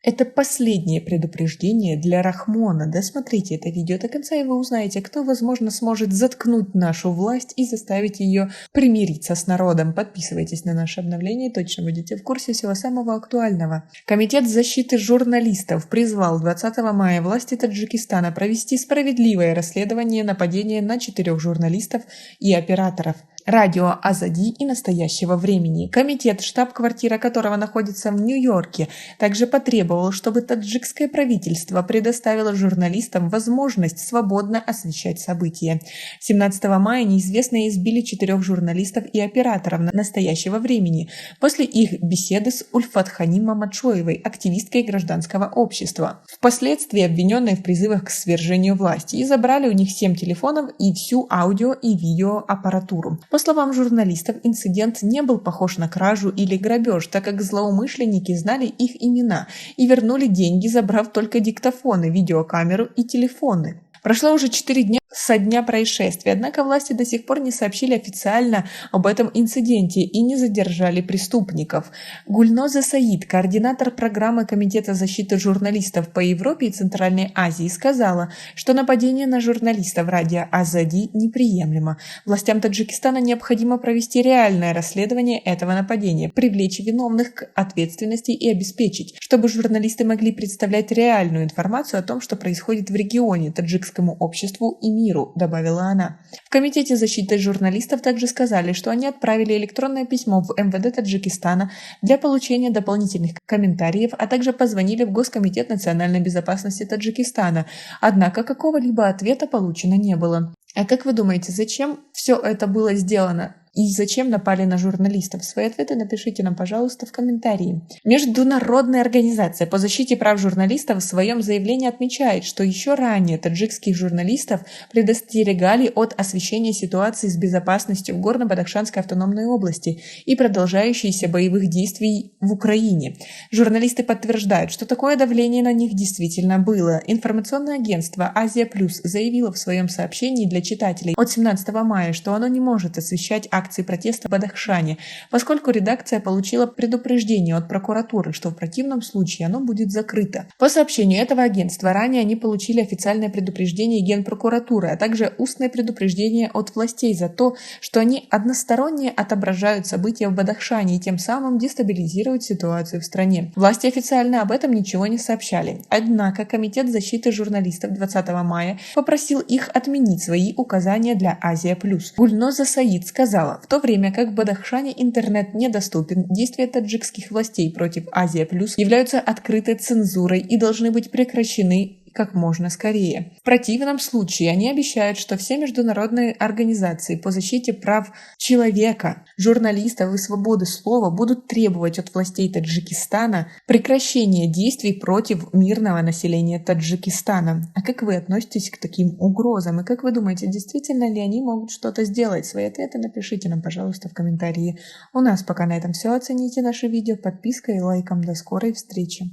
Это последнее предупреждение для Рахмона. Досмотрите это видео до конца, и вы узнаете, кто, возможно, сможет заткнуть нашу власть и заставить ее примириться с народом. Подписывайтесь на наши обновления и точно будете в курсе всего самого актуального. Комитет защиты журналистов призвал 20 мая власти Таджикистана провести справедливое расследование нападения на 4 журналистов и операторов радио Азади и Настоящего времени. Комитет, штаб-квартира которого находится в Нью-Йорке, также потребовал, чтобы таджикское правительство предоставило журналистам возможность свободно освещать события. 17 мая неизвестные избили 4 журналистов и операторов Настоящего времени после их беседы с Ульфатхани Мамачоевой, активисткой гражданского общества, впоследствии обвиненной в призывах к свержению власти, и забрали у них 7 телефонов и всю аудио и видеоаппаратуру. По словам журналистов, инцидент не был похож на кражу или грабеж, так как злоумышленники знали их имена и вернули деньги, забрав только диктофоны, видеокамеру и телефоны. Прошло уже 4 дня со дня происшествия, однако власти до сих пор не сообщили официально об этом инциденте и не задержали преступников. Гульноза Саид, координатор программы Комитета защиты журналистов по Европе и Центральной Азии, сказала, что нападение на журналистов радио Азади неприемлемо. Властям Таджикистана необходимо провести реальное расследование этого нападения, привлечь виновных к ответственности и обеспечить, чтобы журналисты могли представлять реальную информацию о том, что происходит в регионе, таджикскому обществу и миру, добавила она. В Комитете защиты журналистов также сказали, что они отправили электронное письмо в МВД Таджикистана для получения дополнительных комментариев, а также позвонили в Госкомитет национальной безопасности Таджикистана, однако какого-либо ответа получено не было. А как вы думаете, зачем все это было сделано? И зачем напали на журналистов? Свои ответы напишите нам, пожалуйста, в комментарии. Международная организация по защите прав журналистов в своем заявлении отмечает, что еще ранее таджикских журналистов предостерегали от освещения ситуации с безопасностью в Горно-Бадахшанской автономной области и продолжающихся боевых действий в Украине. Журналисты подтверждают, что такое давление на них действительно было. Информационное агентство «Азия Плюс» заявило в своем сообщении для читателей от 17 мая, что оно не может освещать акции протеста в Бадахшане, поскольку редакция получила предупреждение от прокуратуры, что в противном случае оно будет закрыто. По сообщению этого агентства, ранее они получили официальное предупреждение Генпрокуратуры, а также устное предупреждение от властей за то, что они односторонне отображают события в Бадахшане и тем самым дестабилизируют ситуацию в стране. Власти официально об этом ничего не сообщали. Однако Комитет защиты журналистов 20 мая попросил их отменить свои указания для Азия Плюс. Гульноза Саид сказала: в то время как в Бадахшане интернет недоступен, действия таджикских властей против Азия Плюс являются открытой цензурой и должны быть прекращены как можно скорее. В противном случае они обещают, что все международные организации по защите прав человека, журналистов и свободы слова будут требовать от властей Таджикистана прекращения действий против мирного населения Таджикистана. А как вы относитесь к таким угрозам? И как вы думаете, действительно ли они могут что-то сделать? Свои ответы напишите нам, пожалуйста, в комментарии. У нас пока на этом все. Оцените наше видео подпиской и лайком. До скорой встречи!